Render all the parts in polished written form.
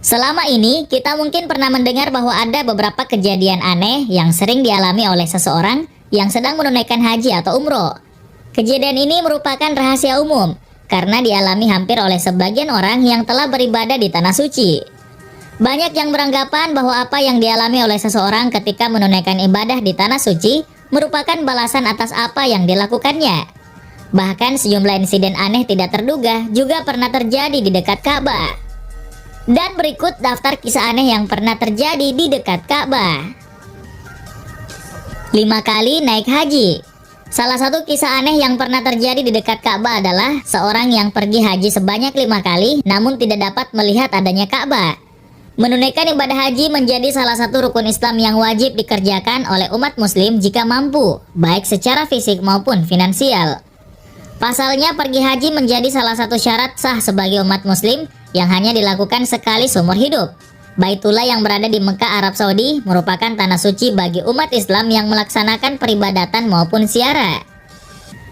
Selama ini, kita mungkin pernah mendengar bahwa ada beberapa kejadian aneh yang sering dialami oleh seseorang yang sedang menunaikan haji atau umroh. Kejadian ini merupakan rahasia umum, karena dialami hampir oleh sebagian orang yang telah beribadah di Tanah Suci. Banyak yang beranggapan bahwa apa yang dialami oleh seseorang ketika menunaikan ibadah di Tanah Suci merupakan balasan atas apa yang dilakukannya. Bahkan sejumlah insiden aneh tidak terduga juga pernah terjadi di dekat Ka'bah. Dan berikut daftar kisah aneh yang pernah terjadi di dekat Ka'bah. 5 kali naik haji. Salah satu kisah aneh yang pernah terjadi di dekat Ka'bah adalah seorang yang pergi haji sebanyak 5 kali namun tidak dapat melihat adanya Ka'bah. Menunaikan ibadah haji menjadi salah satu rukun Islam yang wajib dikerjakan oleh umat muslim jika mampu, baik secara fisik maupun finansial. Pasalnya, pergi haji menjadi salah satu syarat sah sebagai umat muslim yang hanya dilakukan sekali seumur hidup. Baitullah yang berada di Mekah, Arab Saudi merupakan tanah suci bagi umat Islam yang melaksanakan peribadatan maupun ziarah.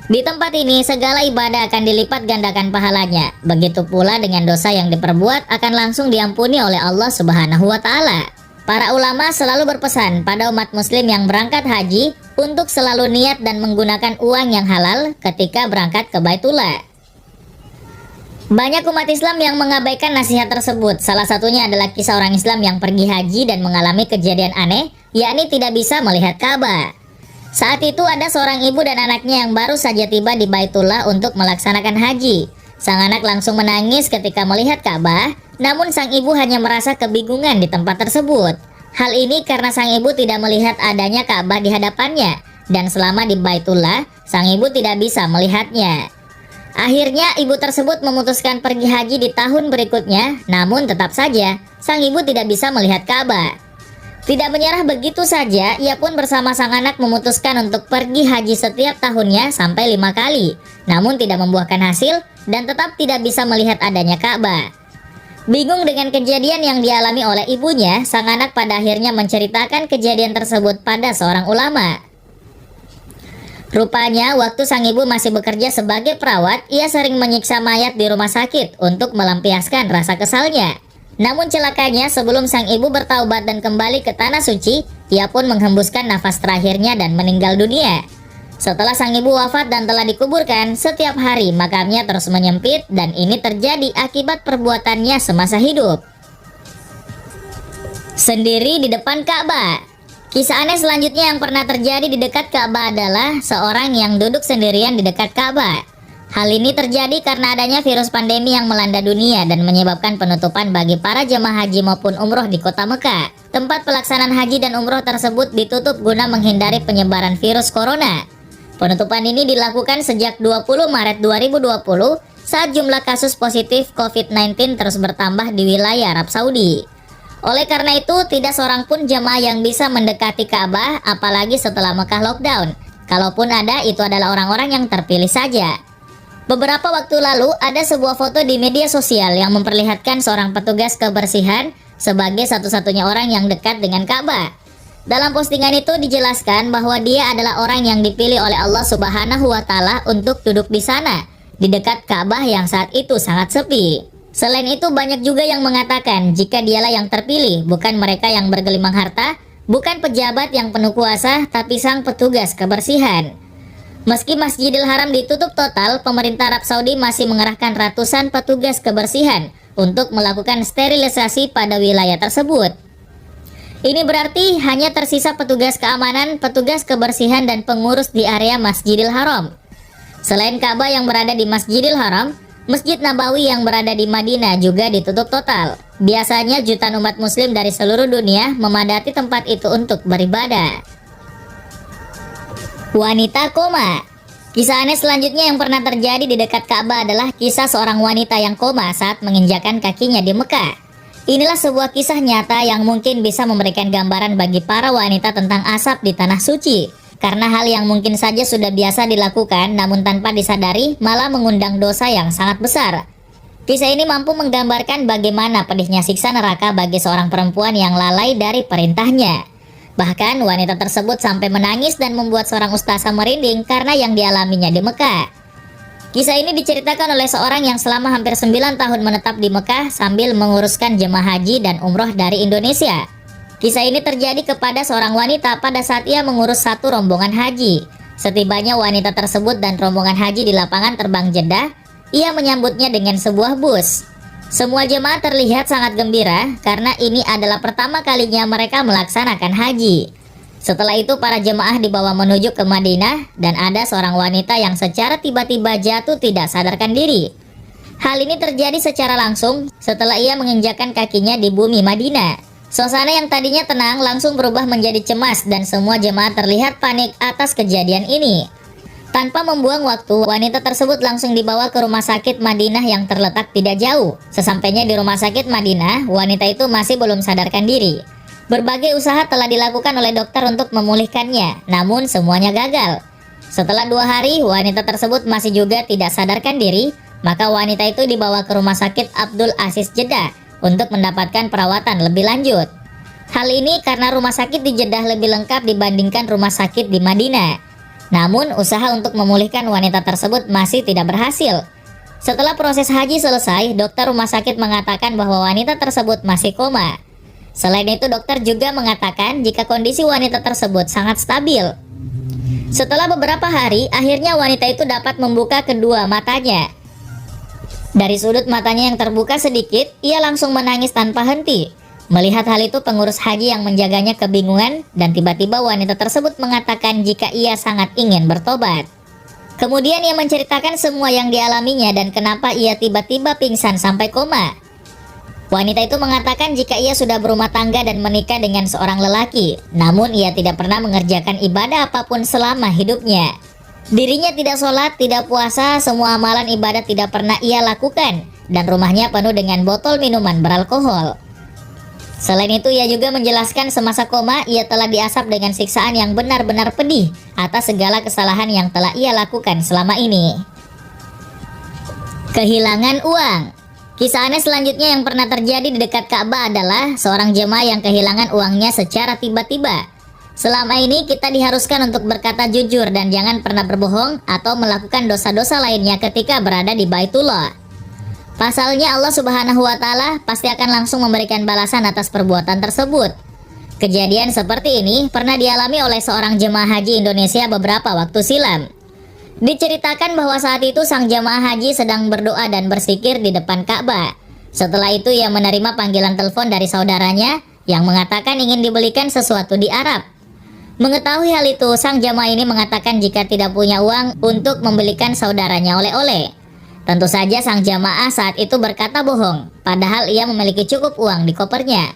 Di tempat ini, segala ibadah akan dilipat gandakan pahalanya. Begitu pula dengan dosa yang diperbuat akan langsung diampuni oleh Allah Subhanahu wa Ta'ala. Para ulama selalu berpesan pada umat muslim yang berangkat haji untuk selalu niat dan menggunakan uang yang halal ketika berangkat ke Baitullah. Banyak umat Islam yang mengabaikan nasihat tersebut. Salah satunya adalah kisah orang Islam yang pergi haji dan mengalami kejadian aneh, yakni tidak bisa melihat Ka'bah. Saat itu ada seorang ibu dan anaknya yang baru saja tiba di Baitullah untuk melaksanakan haji. Sang anak langsung menangis ketika melihat Ka'bah, namun sang ibu hanya merasa kebingungan di tempat tersebut. Hal ini karena sang ibu tidak melihat adanya Ka'bah di hadapannya, dan selama di Baitullah, sang ibu tidak bisa melihatnya. Akhirnya ibu tersebut memutuskan pergi haji di tahun berikutnya, namun tetap saja sang ibu tidak bisa melihat Ka'bah. Tidak menyerah begitu saja, ia pun bersama sang anak memutuskan untuk pergi haji setiap tahunnya sampai 5 kali, namun tidak membuahkan hasil dan tetap tidak bisa melihat adanya Ka'bah. Bingung dengan kejadian yang dialami oleh ibunya, sang anak pada akhirnya menceritakan kejadian tersebut pada seorang ulama. Rupanya, waktu sang ibu masih bekerja sebagai perawat, ia sering menyiksa mayat di rumah sakit untuk melampiaskan rasa kesalnya. Namun celakanya, sebelum sang ibu bertaubat dan kembali ke Tanah Suci, ia pun menghembuskan nafas terakhirnya dan meninggal dunia. Setelah sang ibu wafat dan telah dikuburkan, setiap hari makamnya terus menyempit dan ini terjadi akibat perbuatannya semasa hidup. Sendiri di depan Ka'bah. Kisah aneh selanjutnya yang pernah terjadi di dekat Ka'bah adalah seorang yang duduk sendirian di dekat Ka'bah. Hal ini terjadi karena adanya virus pandemi yang melanda dunia dan menyebabkan penutupan bagi para jemaah haji maupun umroh di kota Mekah. Tempat pelaksanaan haji dan umroh tersebut ditutup guna menghindari penyebaran virus corona. Penutupan ini dilakukan sejak 20 Maret 2020 saat jumlah kasus positif COVID-19 terus bertambah di wilayah Arab Saudi. Oleh karena itu, tidak seorang pun jemaah yang bisa mendekati Ka'bah, apalagi setelah Mekah lockdown. Kalaupun ada, itu adalah orang-orang yang terpilih saja. Beberapa waktu lalu, ada sebuah foto di media sosial yang memperlihatkan seorang petugas kebersihan sebagai satu-satunya orang yang dekat dengan Ka'bah. Dalam postingan itu dijelaskan bahwa dia adalah orang yang dipilih oleh Allah Subhanahu wa Ta'ala untuk duduk di sana, di dekat Ka'bah yang saat itu sangat sepi. Selain itu, banyak juga yang mengatakan jika dialah yang terpilih, bukan mereka yang bergelimang harta, bukan pejabat yang penuh kuasa, tapi sang petugas kebersihan. Meski Masjidil Haram ditutup total, pemerintah Arab Saudi masih mengerahkan ratusan petugas kebersihan untuk melakukan sterilisasi pada wilayah tersebut. Ini berarti hanya tersisa petugas keamanan, petugas kebersihan, dan pengurus di area Masjidil Haram. Selain Ka'bah yang berada di Masjidil Haram, Masjid Nabawi yang berada di Madinah juga ditutup total. Biasanya jutaan umat muslim dari seluruh dunia memadati tempat itu untuk beribadah. Wanita koma. Kisah aneh selanjutnya yang pernah terjadi di dekat Ka'bah adalah kisah seorang wanita yang koma saat menginjakan kakinya di Mekah. Inilah sebuah kisah nyata yang mungkin bisa memberikan gambaran bagi para wanita tentang asap di Tanah Suci. Karena hal yang mungkin saja sudah biasa dilakukan namun tanpa disadari malah mengundang dosa yang sangat besar. Kisah ini mampu menggambarkan bagaimana pedihnya siksa neraka bagi seorang perempuan yang lalai dari perintahnya. Bahkan wanita tersebut sampai menangis dan membuat seorang ustazah merinding karena yang dialaminya di Mekah. Kisah ini diceritakan oleh seorang yang selama hampir 9 tahun menetap di Mekah sambil menguruskan jemaah haji dan umroh dari Indonesia. Kisah ini terjadi kepada seorang wanita pada saat ia mengurus satu rombongan haji. Setibanya wanita tersebut dan rombongan haji di lapangan terbang Jeddah, ia menyambutnya dengan sebuah bus. Semua jemaah terlihat sangat gembira karena ini adalah pertama kalinya mereka melaksanakan haji. Setelah itu para jemaah dibawa menuju ke Madinah dan ada seorang wanita yang secara tiba-tiba jatuh tidak sadarkan diri. Hal ini terjadi secara langsung setelah ia menginjakkan kakinya di bumi Madinah. Suasana yang tadinya tenang langsung berubah menjadi cemas dan semua jemaah terlihat panik atas kejadian ini. Tanpa membuang waktu, wanita tersebut langsung dibawa ke rumah sakit Madinah yang terletak tidak jauh. Sesampainya di rumah sakit Madinah, wanita itu masih belum sadarkan diri. Berbagai usaha telah dilakukan oleh dokter untuk memulihkannya, namun semuanya gagal. Setelah 2 hari, wanita tersebut masih juga tidak sadarkan diri, maka wanita itu dibawa ke rumah sakit Abdul Aziz Jeddah untuk mendapatkan perawatan lebih lanjut. Hal ini karena rumah sakit di Jeddah lebih lengkap dibandingkan rumah sakit di Madinah. Namun, usaha untuk memulihkan wanita tersebut masih tidak berhasil. Setelah proses haji selesai, dokter rumah sakit mengatakan bahwa wanita tersebut masih koma. Selain itu, dokter juga mengatakan jika kondisi wanita tersebut sangat stabil. Setelah beberapa hari, akhirnya wanita itu dapat membuka kedua matanya. Dari sudut matanya yang terbuka sedikit, ia langsung menangis tanpa henti. Melihat hal itu, pengurus haji yang menjaganya kebingungan dan tiba-tiba wanita tersebut mengatakan jika ia sangat ingin bertobat. Kemudian ia menceritakan semua yang dialaminya dan kenapa ia tiba-tiba pingsan sampai koma. Wanita itu mengatakan jika ia sudah berumah tangga dan menikah dengan seorang lelaki, namun ia tidak pernah mengerjakan ibadah apapun selama hidupnya. Dirinya tidak sholat, tidak puasa, semua amalan ibadah tidak pernah ia lakukan, dan rumahnya penuh dengan botol minuman beralkohol. Selain itu, ia juga menjelaskan semasa koma ia telah diasap dengan siksaan yang benar-benar pedih atas segala kesalahan yang telah ia lakukan selama ini. Kehilangan uang. Kisah aneh selanjutnya yang pernah terjadi di dekat Ka'bah adalah seorang jemaah yang kehilangan uangnya secara tiba-tiba. Selama ini kita diharuskan untuk berkata jujur dan jangan pernah berbohong atau melakukan dosa-dosa lainnya ketika berada di Baitullah. Pasalnya Allah Subhanahu wa Ta'ala pasti akan langsung memberikan balasan atas perbuatan tersebut. Kejadian seperti ini pernah dialami oleh seorang jemaah haji Indonesia beberapa waktu silam. Diceritakan bahwa saat itu sang jemaah haji sedang berdoa dan berzikir di depan Ka'bah. Setelah itu ia menerima panggilan telepon dari saudaranya yang mengatakan ingin dibelikan sesuatu di Arab. Mengetahui hal itu, sang jemaah ini mengatakan jika tidak punya uang untuk membelikan saudaranya oleh-oleh. Tentu saja sang jamaah saat itu berkata bohong, padahal ia memiliki cukup uang di kopernya.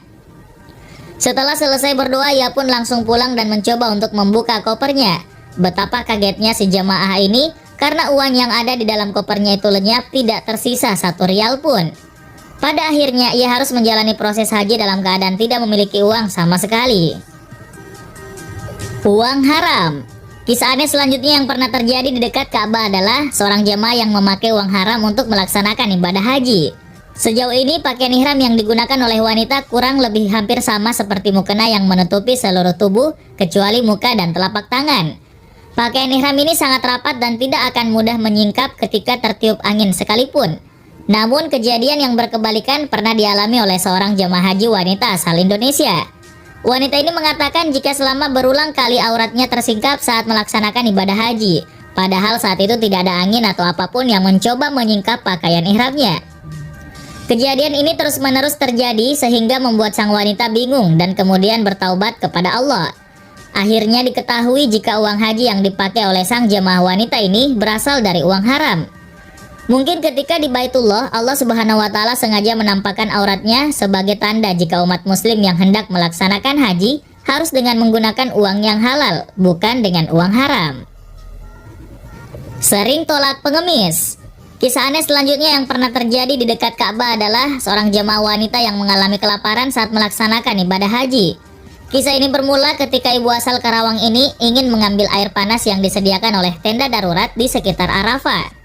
Setelah selesai berdoa, ia pun langsung pulang dan mencoba untuk membuka kopernya. Betapa kagetnya si jamaah ini karena uang yang ada di dalam kopernya itu lenyap, tidak tersisa 1 rial pun. Pada akhirnya ia harus menjalani proses haji dalam keadaan tidak memiliki uang sama sekali. Uang haram. Kisah aneh selanjutnya yang pernah terjadi di dekat Ka'bah adalah seorang jemaah yang memakai uang haram untuk melaksanakan ibadah haji. Sejauh ini pakaian ihram yang digunakan oleh wanita kurang lebih hampir sama seperti mukena yang menutupi seluruh tubuh kecuali muka dan telapak tangan. Pakaian ihram ini sangat rapat dan tidak akan mudah menyingkap ketika tertiup angin sekalipun. Namun kejadian yang berkebalikan pernah dialami oleh seorang jemaah haji wanita asal Indonesia. Wanita ini mengatakan jika selama berulang kali auratnya tersingkap saat melaksanakan ibadah haji, padahal saat itu tidak ada angin atau apapun yang mencoba menyingkap pakaian ihramnya. Kejadian ini terus-menerus terjadi sehingga membuat sang wanita bingung dan kemudian bertaubat kepada Allah. Akhirnya diketahui jika uang haji yang dipakai oleh sang jemaah wanita ini berasal dari uang haram. Mungkin ketika di Baitullah, Allah Subhanahu wa Ta'ala sengaja menampakkan auratnya sebagai tanda jika umat muslim yang hendak melaksanakan haji harus dengan menggunakan uang yang halal, bukan dengan uang haram. Sering tolak pengemis. Kisah aneh selanjutnya yang pernah terjadi di dekat Ka'bah adalah seorang jemaah wanita yang mengalami kelaparan saat melaksanakan ibadah haji. Kisah ini bermula ketika ibu asal Karawang ini ingin mengambil air panas yang disediakan oleh tenda darurat di sekitar Arafah.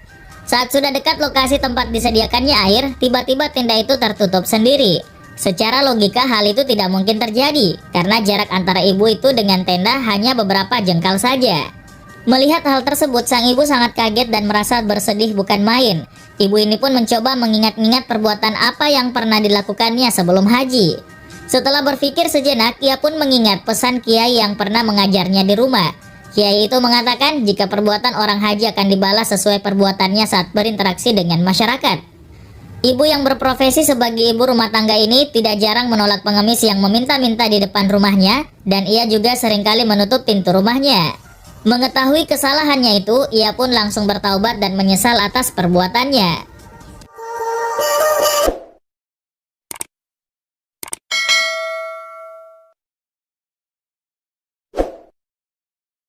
Saat sudah dekat lokasi tempat disediakannya air, tiba-tiba tenda itu tertutup sendiri. Secara logika hal itu tidak mungkin terjadi, karena jarak antara ibu itu dengan tenda hanya beberapa jengkal saja. Melihat hal tersebut, sang ibu sangat kaget dan merasa bersedih bukan main. Ibu ini pun mencoba mengingat-ingat perbuatan apa yang pernah dilakukannya sebelum haji. Setelah berpikir sejenak, ia pun mengingat pesan kiai yang pernah mengajarnya di rumah. Kiai itu mengatakan jika perbuatan orang haji akan dibalas sesuai perbuatannya saat berinteraksi dengan masyarakat. Ibu yang berprofesi sebagai ibu rumah tangga ini tidak jarang menolak pengemis yang meminta-minta di depan rumahnya, dan ia juga seringkali menutup pintu rumahnya. Mengetahui kesalahannya itu, ia pun langsung bertaubat dan menyesal atas perbuatannya.